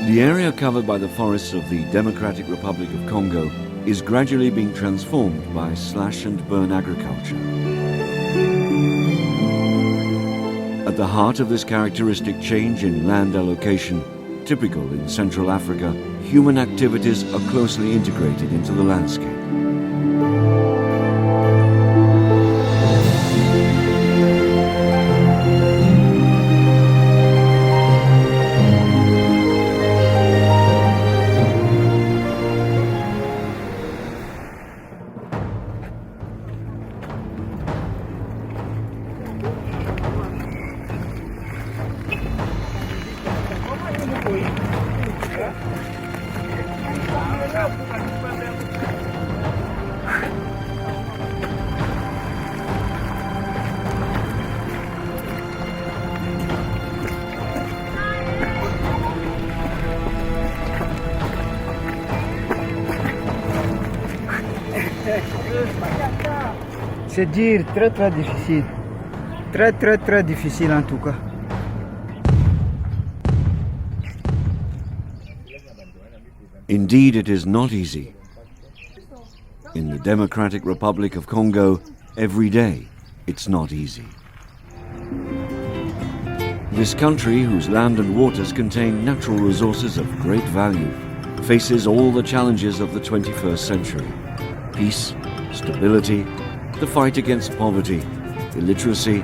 The area covered by the forests of the Democratic Republic of Congo is gradually being transformed by slash-and-burn agriculture. At the heart of this characteristic change in land allocation, typical in Central Africa, human activities are closely integrated into the landscape. C'est dur, très difficile. Très difficile en tout cas. Indeed, it is not easy. In the Democratic Republic of Congo, every day, it's not easy. This country, whose land and waters contain natural resources of great value, faces all the challenges of the 21st century. Peace, stability, the fight against poverty, illiteracy,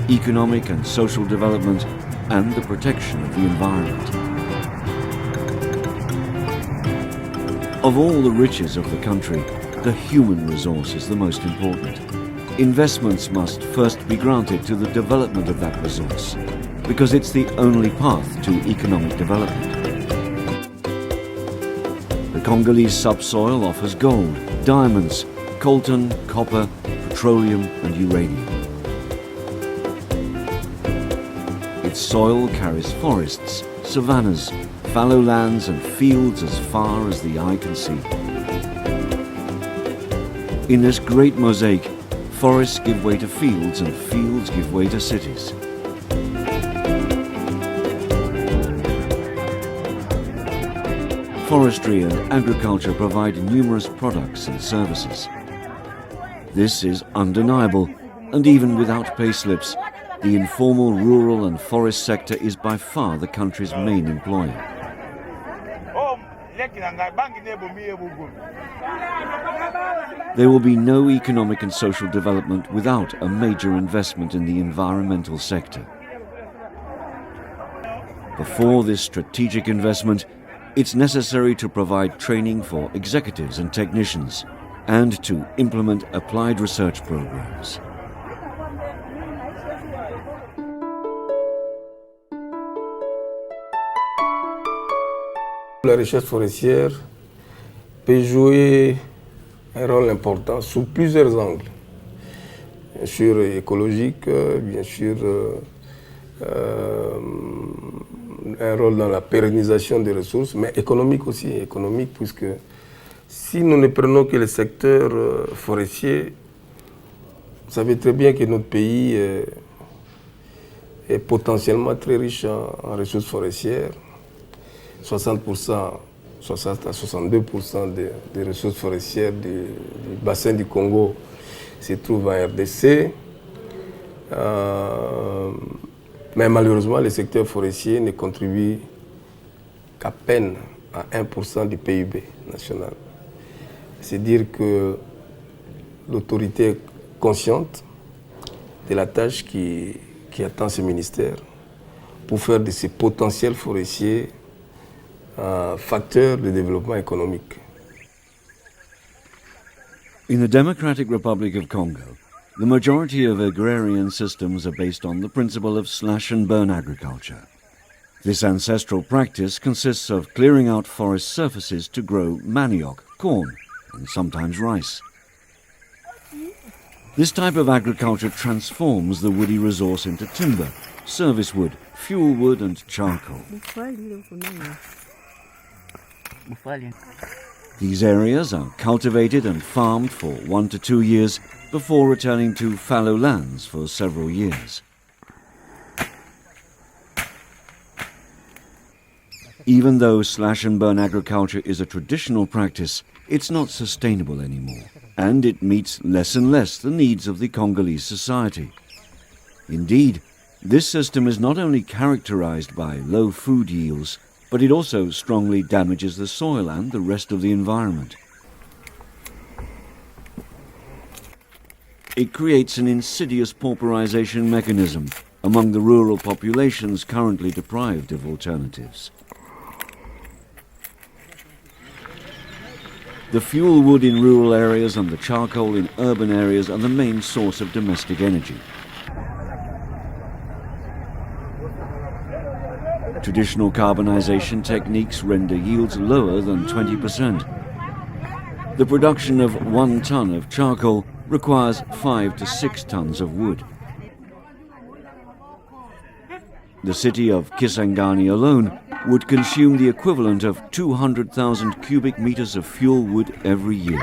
economic and social development, and the protection of the environment. Of all the riches of the country, the human resource is the most important. Investments must first be granted to the development of that resource, because it's the only path to economic development. The Congolese subsoil offers gold, diamonds, coltan, copper, petroleum and uranium. Its soil carries forests, savannas, fallow lands and fields as far as the eye can see. In this great mosaic, forests give way to fields and fields give way to cities. Forestry and agriculture provide numerous products and services. This is undeniable, and even without payslips, the informal rural and forest sector is by far the country's main employer. There will be no economic and social development without a major investment in the environmental sector. Before this strategic investment, it's necessary to provide training for executives and technicians, and to implement applied research programs. La recherche forestière peut jouer un rôle important sous plusieurs angles. Bien sûr écologique, bien sûr un rôle dans la pérennisation des ressources, mais économique aussi, économique puisque si nous ne prenons que le secteur forestier, vous savez très bien que notre pays est potentiellement très riche en ressources forestières. 60% à 62% des ressources forestières du bassin du Congo se trouvent en RDC. Mais malheureusement, le secteur forestier ne contribue qu'à peine à 1% du PIB national. C'est dire que l'autorité est consciente de la tâche qui attend ce ministère pour faire de ces potentiels forestiers un facteur de développement économique. In the Democratic Republic of Congo, the majority of agrarian systems are based on the principle of slash-and-burn agriculture. This ancestral practice consists of clearing out forest surfaces to grow manioc, corn, and sometimes rice. This type of agriculture transforms the woody resource into timber, service wood, fuel wood, and charcoal. These areas are cultivated and farmed for 1 to 2 years before returning to fallow lands for several years. Even though slash-and-burn agriculture is a traditional practice, it's not sustainable anymore, and it meets less and less the needs of the Congolese society. Indeed, this system is not only characterized by low food yields, but it also strongly damages the soil and the rest of the environment. It creates an insidious pauperization mechanism among the rural populations currently deprived of alternatives. The fuel wood in rural areas and the charcoal in urban areas are the main source of domestic energy. Traditional carbonization techniques render yields lower than 20%. The production of 1 ton of charcoal requires 5 to 6 tons of wood. The city of Kisangani alone would consume the equivalent of 200,000 cubic meters of fuel wood every year.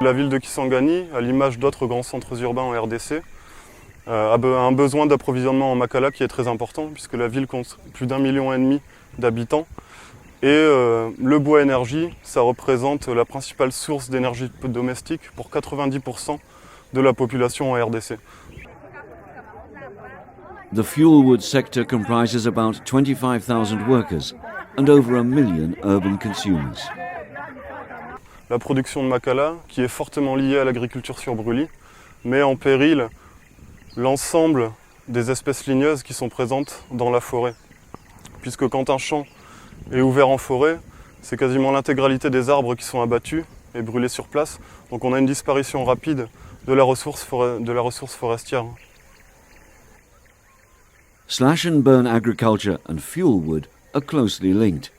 La ville de Kisangani, à l'image d'autres grands centres urbains en RDC, a un besoin d'approvisionnement en makala qui est très important puisque la ville compte plus d'1,5 million d'habitants. Et le bois énergie, ça représente la principale source d'énergie domestique pour 90% de la population en RDC. The fuel wood sector comprises about 25,000 workers and over 1 million urban consumers. La production de makala, qui est fortement liée à l'agriculture sur brûlis, met en péril l'ensemble des espèces ligneuses qui sont présentes dans la forêt. Puisque quand un champ est ouvert en forêt, c'est quasiment l'intégralité des arbres qui sont abattus et brûlés sur place. Donc on a une disparition rapide de la ressource forestière. Slash-and-burn agriculture and fuel wood are closely linked.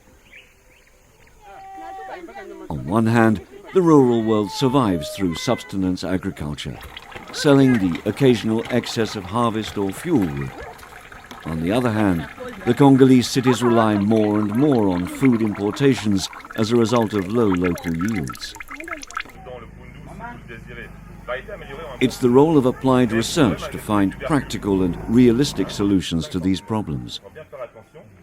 On one hand, the rural world survives through subsistence agriculture, selling the occasional excess of harvest or fuel wood. On the other hand, the Congolese cities rely more and more on food importations as a result of low local yields. It's the role of applied research to find practical and realistic solutions to these problems.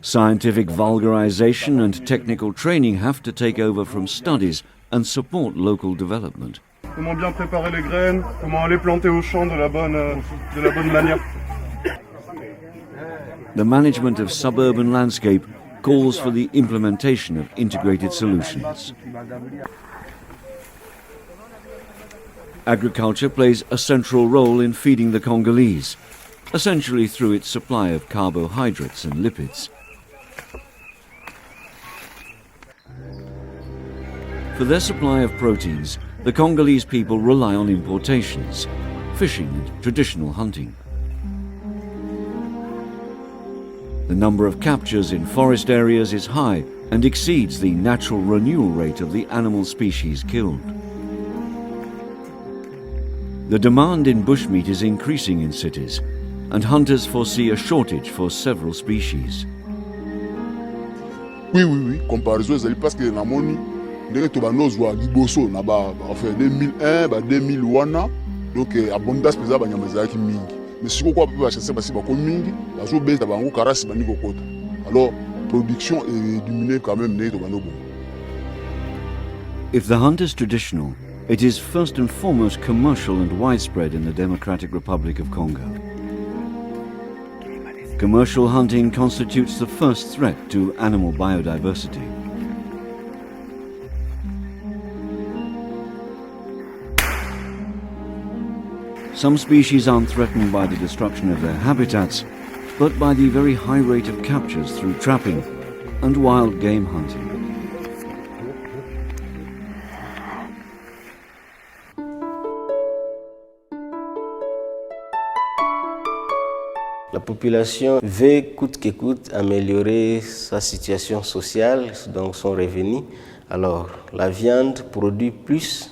Scientific vulgarization and technical training have to take over from studies and support local development. Comment bien préparer les graines, comment les planter au champ de la bonne manière. The management of suburban landscape calls for the implementation of integrated solutions. Agriculture plays a central role in feeding the Congolese, essentially through its supply of carbohydrates and lipids. For their supply of proteins, the Congolese people rely on importations, fishing and traditional hunting. The number of captures in forest areas is high and exceeds the natural renewal rate of the animal species killed. The demand in bushmeat is increasing in cities, and hunters foresee a shortage for several species. Oui, comparaison ezali parce que na moni ndenge to banozwa liboso na ba enfin 2001 ba 2000 wana donc abondance peza ba nyama ezalaki mingi. Mais si quoi peut chasser basi ba ko mingi bazo beza bango karasi bani kokota. Alors production est diminuée quand même ndenge to banobo. If the hunt is traditional, it is first and foremost commercial and widespread in the Democratic Republic of Congo. Commercial hunting constitutes the first threat to animal biodiversity. Some species aren't threatened by the destruction of their habitats, but by the very high rate of captures through trapping and wild game hunting. La population veut coûte que coûte améliorer sa situation sociale, donc son revenu. Alors, la viande produit plus,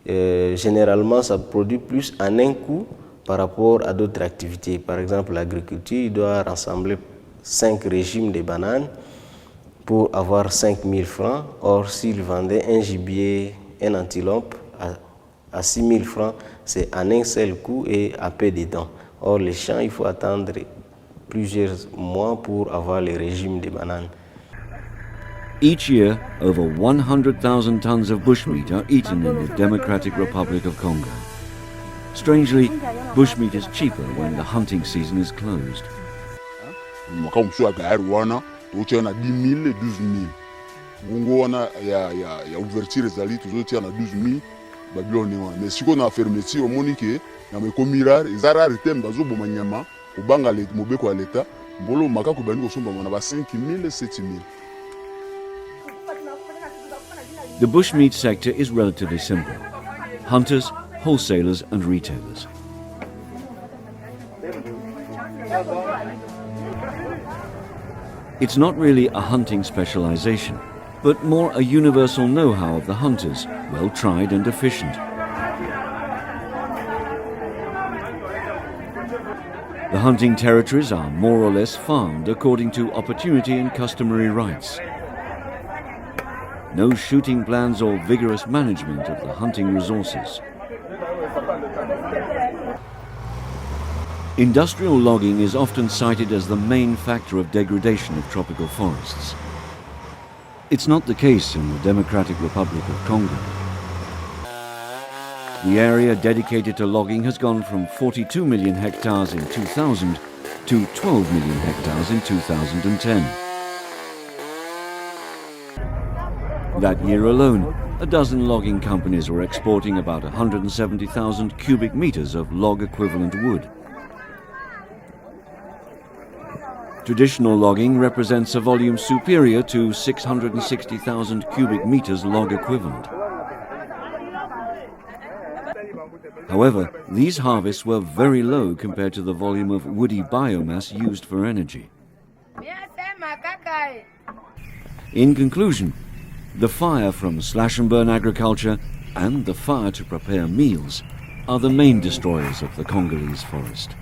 généralement ça produit plus en un coup par rapport à d'autres activités. Par exemple, l'agriculture, il doit rassembler 5 régimes de bananes pour avoir 5 000 francs. Or, s'il vendait un gibier, un antilope à 6 000 francs, c'est en un seul coup et à peu de temps. Or, les champs, il faut attendre plusieurs mois pour avoir le régime des bananes. Each year, over 100,000 tons of bushmeat are eaten in the Democratic Republic of Congo. Strangely, bushmeat is cheaper when the hunting season is closed. Mwaka msua gari wana tuoche na 10,000 12,000. Mungu wana ya ouverture zali tuzoche na 12,000 Babylone wana. Mais siko na fermeture omonike na mekomirar ezara ritem bazo bomanyama obanga le mobeko ya leta mbolo maka ko bani ko somba na ba 5,000 7,000. The bushmeat sector is relatively simple: hunters, wholesalers and retailers. It's not really a hunting specialization, but more a universal know-how of the hunters, well tried and efficient. The hunting territories are more or less farmed according to opportunity and customary rights. No shooting plans or vigorous management of the hunting resources. Industrial logging is often cited as the main factor of degradation of tropical forests. It's not the case in the Democratic Republic of Congo. The area dedicated to logging has gone from 42 million hectares in 2000 to 12 million hectares in 2010. That year alone, a dozen logging companies were exporting about 170,000 cubic meters of log-equivalent wood. Traditional logging represents a volume superior to 660,000 cubic meters log equivalent. However, these harvests were very low compared to the volume of woody biomass used for energy. In conclusion, the fire from slash-and-burn agriculture and the fire to prepare meals are the main destroyers of the Congolese forest.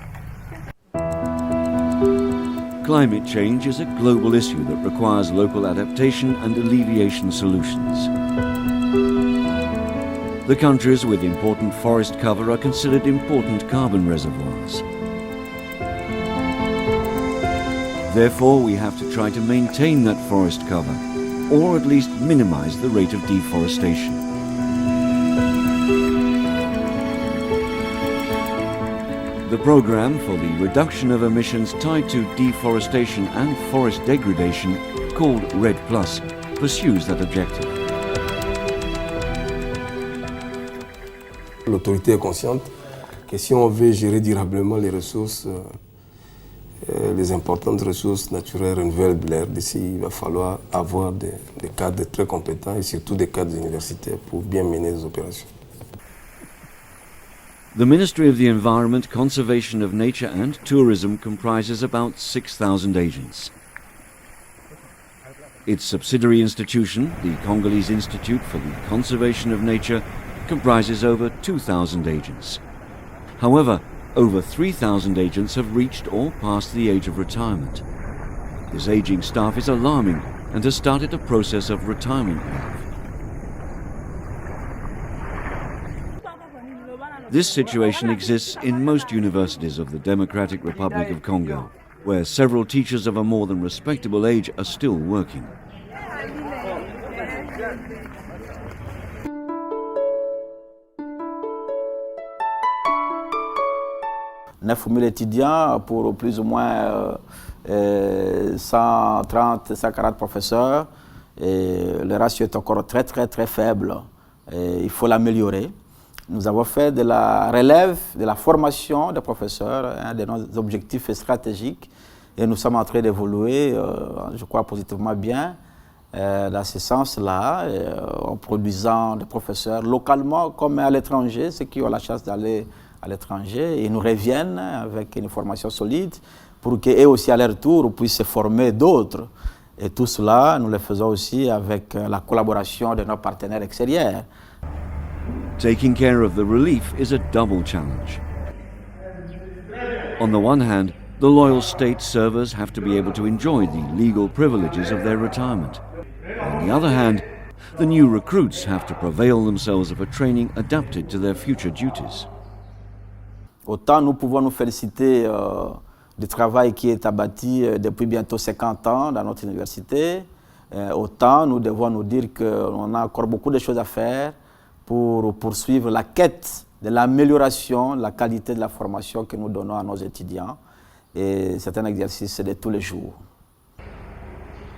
Climate change is a global issue that requires local adaptation and alleviation solutions. The countries with important forest cover are considered important carbon reservoirs. Therefore, we have to try to maintain that forest cover, or at least minimize the rate of deforestation. The program for the reduction of emissions tied to deforestation and forest degradation, called REDD+, pursues that objective. L'autorité est consciente que si on veut gérer durablement les ressources, les importantes ressources naturelles renouvelables d'ici, il va falloir avoir des cadres très compétents et surtout des cadres universitaires pour bien mener les opérations. The Ministry of the Environment, Conservation of Nature and Tourism comprises about 6,000 agents. Its subsidiary institution, the Congolese Institute for the Conservation of Nature, comprises over 2,000 agents. However, over 3,000 agents have reached or passed the age of retirement. This aging staff is alarming and has started a process of retirement leave. This situation exists in most universities of the Democratic Republic of Congo, where several teachers of a more than respectable age are still working. Neuf 000 étudiants pour plus ou moins 130, 140 professeurs. Et le ratio est encore très faible. Et il faut l'améliorer. Nous avons fait de la relève, de la formation des professeurs, un de nos objectifs stratégiques. Et nous sommes en train d'évoluer, je crois, positivement bien dans ce sens-là, en produisant des professeurs localement comme à l'étranger, ceux qui ont la chance d'aller à l'étranger. Ils nous reviennent avec une formation solide pour qu'eux aussi, à leur tour, puissent former d'autres. Et tout cela, nous le faisons aussi avec la collaboration de nos partenaires extérieurs. Taking care of the relief is a double challenge. On the one hand, the loyal state servers have to be able to enjoy the legal privileges of their retirement. On the other hand, the new recruits have to prevail themselves of a training adapted to their future duties. Autant nous pouvons nous féliciter du travail qui est abattu depuis bientôt 50 ans dans notre université, autant nous devons nous dire qu'on a encore beaucoup de choses à faire pour poursuivre la quête de l'amélioration de la qualité de la formation que nous donnons à nos étudiants. Et c'est un exercice de tous les jours.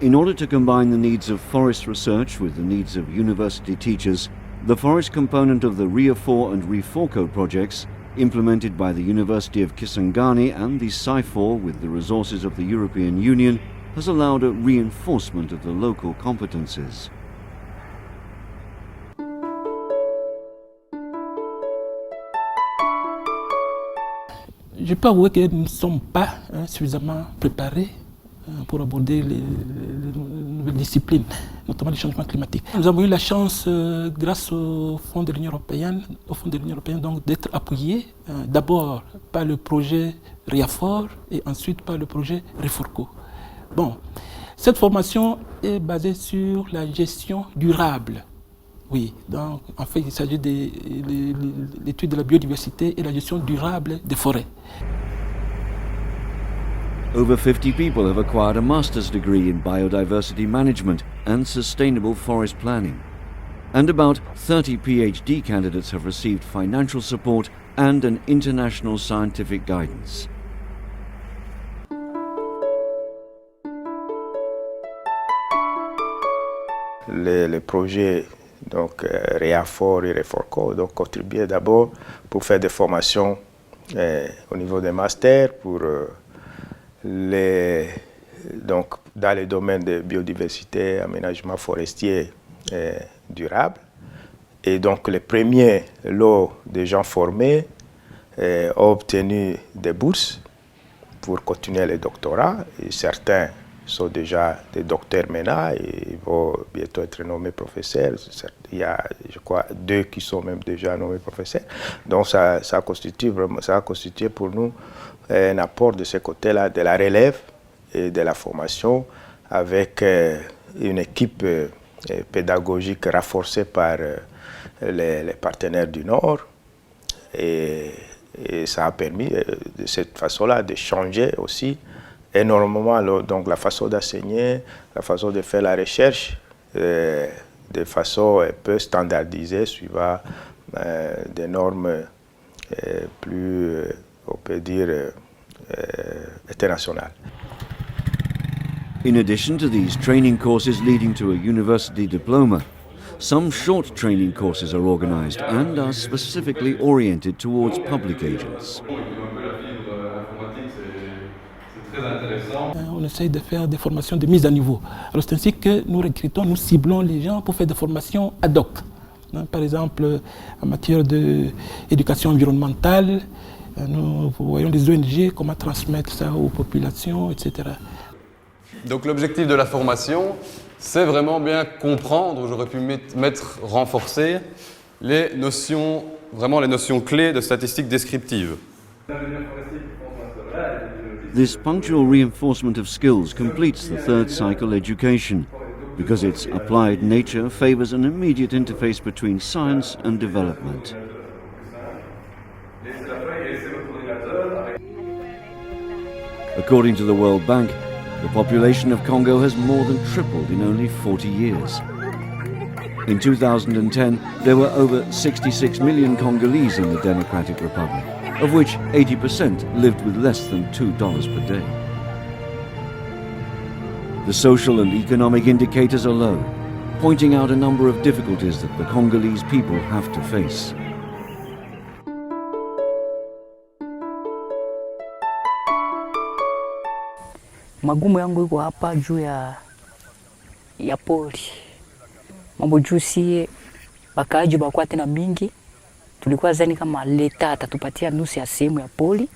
In order to combine the needs of forest research with the needs of university teachers, the forest component of the CIFOR and REFORCO projects, implemented by the University of Kisangani and the CIFOR with the resources of the European Union, has allowed a reinforcement of the local competences. Je peux avouer que nous ne sommes pas suffisamment préparés pour aborder les nouvelles disciplines, notamment les changements climatiques. Nous avons eu la chance, grâce au Fonds de l'Union européenne, donc, d'être appuyés d'abord par le projet REAFOR et ensuite par le projet REFORCO. Bon, cette formation est basée sur la gestion durable. Oui, donc en fait il s'agit de l'étude de la biodiversité et la gestion durable des forêts. Over 50 people have acquired a master's degree in biodiversity management and sustainable forest planning. And about 30 PhD candidates have received financial support and an international scientific guidance. Les projets donc REAFOR et REFORCO donc contribuaient d'abord pour faire des formations au niveau des masters pour donc dans les domaines de biodiversité, aménagement forestier durable. Et donc les premiers lots de gens formés ont obtenu des bourses pour continuer les doctorats. Et certains sont déjà des docteurs maintenant et vont bientôt être nommés professeurs. Il y a, je crois, 2 qui sont même déjà nommés professeurs. Donc ça a constitué pour nous un apport de ce côté-là, de la relève et de la formation avec une équipe pédagogique renforcée par les partenaires du Nord. Et ça a permis de cette façon-là de changer aussi énormément donc la façon d'enseigner, la façon de faire la recherche de façon un peu standardisée suivant des normes plus, on peut dire, internationales. In addition to these training courses leading to a university diploma, some short training courses are organized and are specifically oriented towards public agents. On essaye de faire des formations de mise à niveau. Alors c'est ainsi que nous recrutons, nous ciblons les gens pour faire des formations ad hoc. Par exemple, en matière d'éducation environnementale, nous voyons des ONG, comment transmettre ça aux populations, etc. Donc l'objectif de la formation, c'est vraiment bien comprendre, j'aurais pu mettre renforcer les notions, vraiment les notions clés de statistiques descriptives. This punctual reinforcement of skills completes the third cycle education, because its applied nature favors an immediate interface between science and development. According to the World Bank, the population of Congo has more than tripled in only 40 years. In 2010, there were over 66 million Congolese in the Democratic Republic, of which 80% lived with less than $2 per day. The social and economic indicators are low, pointing out a number of difficulties that the Congolese people have to face. Magumu yangu iko hapa juu ya pori. Mambo juu sie bakaaji bakuwa tena mingi. Tulikuwa zani kama leta atatupatia nusu ya sehemu ya poli.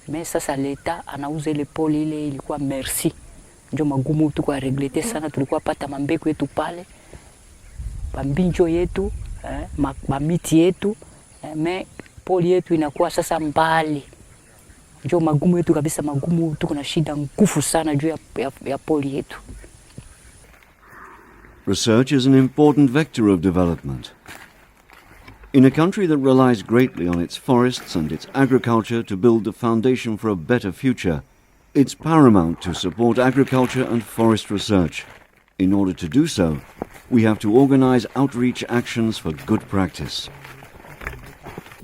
Mais sasa leta anauza ile poli ile ilikuwa merci. Ndio magumu tuko reglete sana, tulikuwa pata mambeko yetu pale. Bambinjo yetu, mamiti yetu, mais poli yetu inakuwa sasa mbali. Ndio magumu yetu kabisa, magumu tuko na shida ngufu sana juu ya poli yetu. Research is an important vector of development. In a country that relies greatly on its forests and its agriculture to build the foundation for a better future, it's paramount to support agriculture and forest research. In order to do so, we have to organize outreach actions for good practice.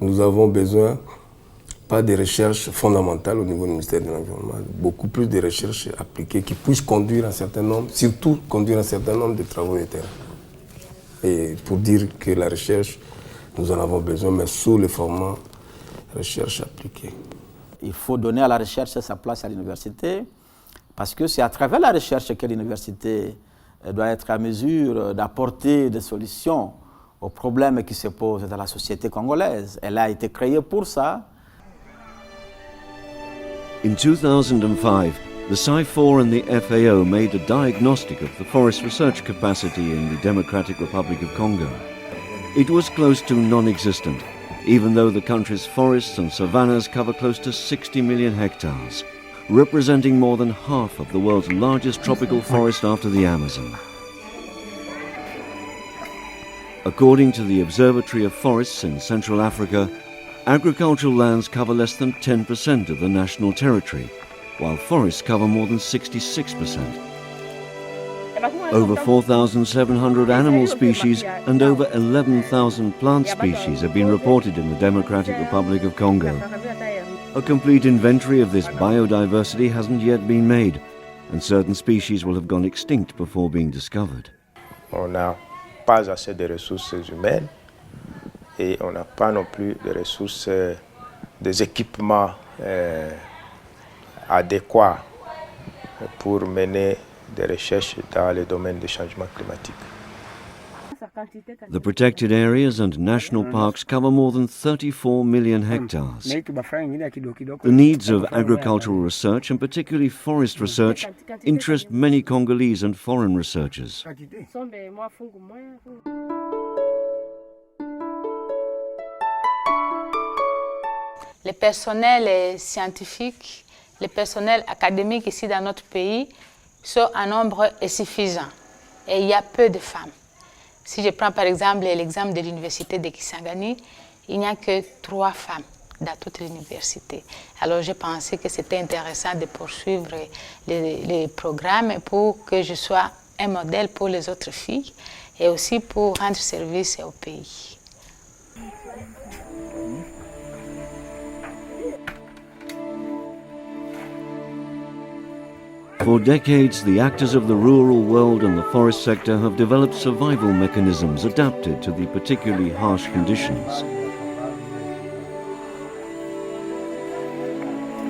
Nous avons besoin pas de recherche fondamentale au niveau du ministère de l'Environnement, beaucoup plus de recherches appliquées qui puissent conduire un certain nombre, surtout conduire un certain nombre de travaux de terrain. Et pour dire que la recherche, nous en avons besoin, mais sous le format recherche appliquée. Il faut donner à la recherche sa place à l'université, parce que c'est à travers la recherche que l'université doit être à mesure d'apporter des solutions aux problèmes qui se posent dans la société congolaise. Elle a été créée pour ça. In 2005, the CIFOR and the FAO made a diagnostic of the forest research capacity in the Democratic Republic of Congo. It was close to non-existent, even though the country's forests and savannas cover close to 60 million hectares, representing more than half of the world's largest tropical forest after the Amazon. According to the Observatory of Forests in Central Africa, agricultural lands cover less than 10% of the national territory, while forests cover more than 66%. Over 4,700 animal species and over 11,000 plant species have been reported in the Democratic Republic of Congo. A complete inventory of this biodiversity hasn't yet been made, and certain species will have gone extinct before being discovered. On n'a pas assez de ressources humaines et on n'a pas non plus de ressources, des équipements adéquats pour mener des recherches dans le domaine des changements climatiques. The protected areas and national parks cover more than 34 million hectares. The needs of agricultural research, and particularly forest research, interest many Congolese and foreign researchers. Le personnel scientifique, le personnel académique ici dans notre pays sont en nombre insuffisant et il y a peu de femmes. Si je prends par exemple l'exemple de l'université de Kisangani, il n'y a que 3 femmes dans toute l'université. Alors j'ai pensé que c'était intéressant de poursuivre les programmes pour que je sois un modèle pour les autres filles et aussi pour rendre service au pays. For decades, the actors of the rural world and the forest sector have developed survival mechanisms adapted to the particularly harsh conditions.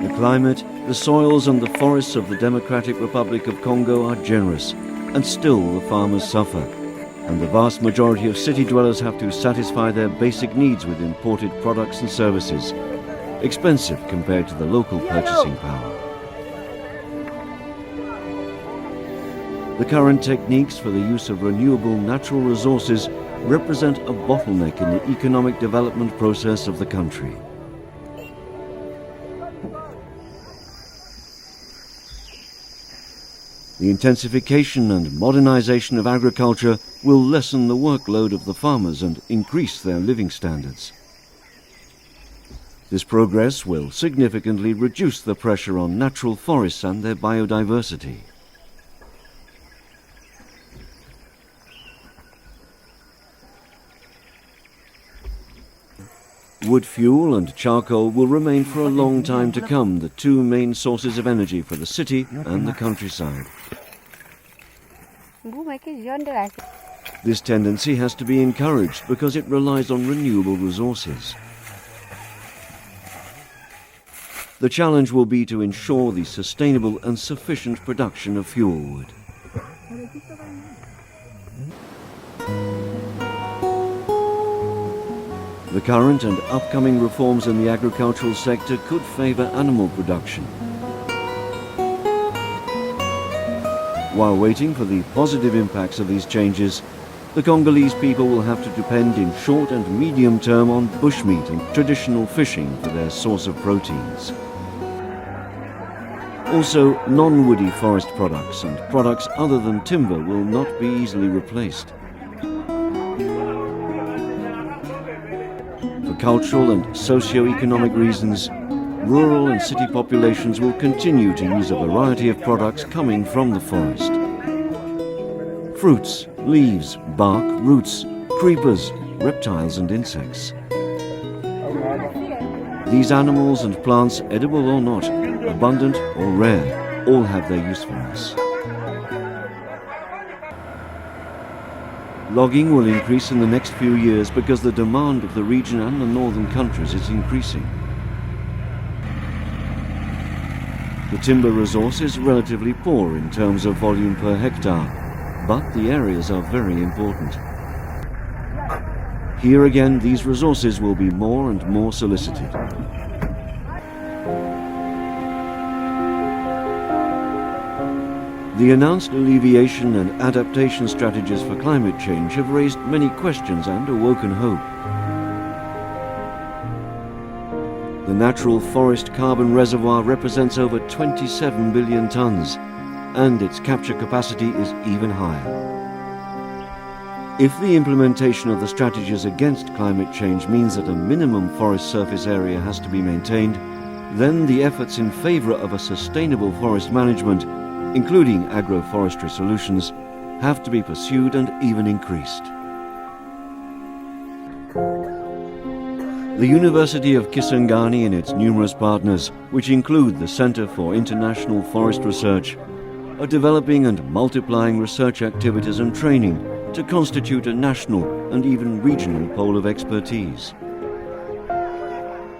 The climate, the soils and the forests of the Democratic Republic of Congo are generous, and still the farmers suffer, and the vast majority of city dwellers have to satisfy their basic needs with imported products and services, expensive compared to the local purchasing power. The current techniques for the use of renewable natural resources represent a bottleneck in the economic development process of the country. The intensification and modernization of agriculture will lessen the workload of the farmers and increase their living standards. This progress will significantly reduce the pressure on natural forests and their biodiversity. Wood fuel and charcoal will remain for a long time to come the two main sources of energy for the city and the countryside. This tendency has to be encouraged because it relies on renewable resources. The challenge will be to ensure the sustainable and sufficient production of fuel wood. The current and upcoming reforms in the agricultural sector could favor animal production. While waiting for the positive impacts of these changes, the Congolese people will have to depend in short and medium term on bushmeat and traditional fishing for their source of proteins. Also, non-woody forest products and products other than timber will not be easily replaced. cultural and socio-economic reasons, rural and city populations will continue to use a variety of products coming from the forest. Fruits, leaves, bark, roots, creepers, reptiles and insects. These animals and plants, edible or not, abundant or rare, all have their usefulness. Logging will increase in the next few years because the demand of the region and the northern countries is increasing. The timber resource is relatively poor in terms of volume per hectare, but the areas are very important. Here again, these resources will be more and more solicited. The announced alleviation and adaptation strategies for climate change have raised many questions and awoken hope. The natural forest carbon reservoir represents over 27 billion tons, and its capture capacity is even higher. If the implementation of the strategies against climate change means that a minimum forest surface area has to be maintained, then the efforts in favor of a sustainable forest management, including agroforestry solutions, have to be pursued and even increased. The University of Kisangani and its numerous partners, which include the Center for International Forest Research, are developing and multiplying research activities and training to constitute a national and even regional pole of expertise.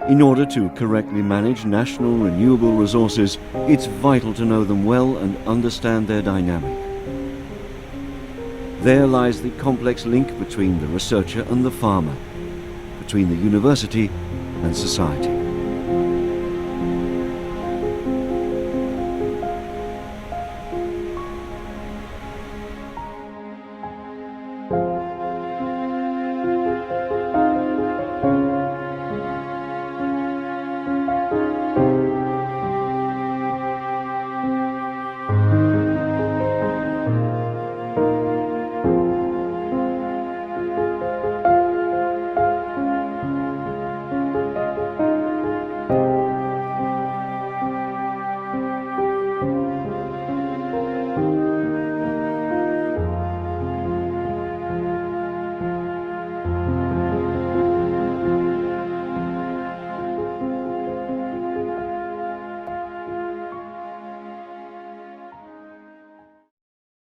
In order to correctly manage national renewable resources, it's vital to know them well and understand their dynamic. There lies the complex link between the researcher and the farmer, between the university and society.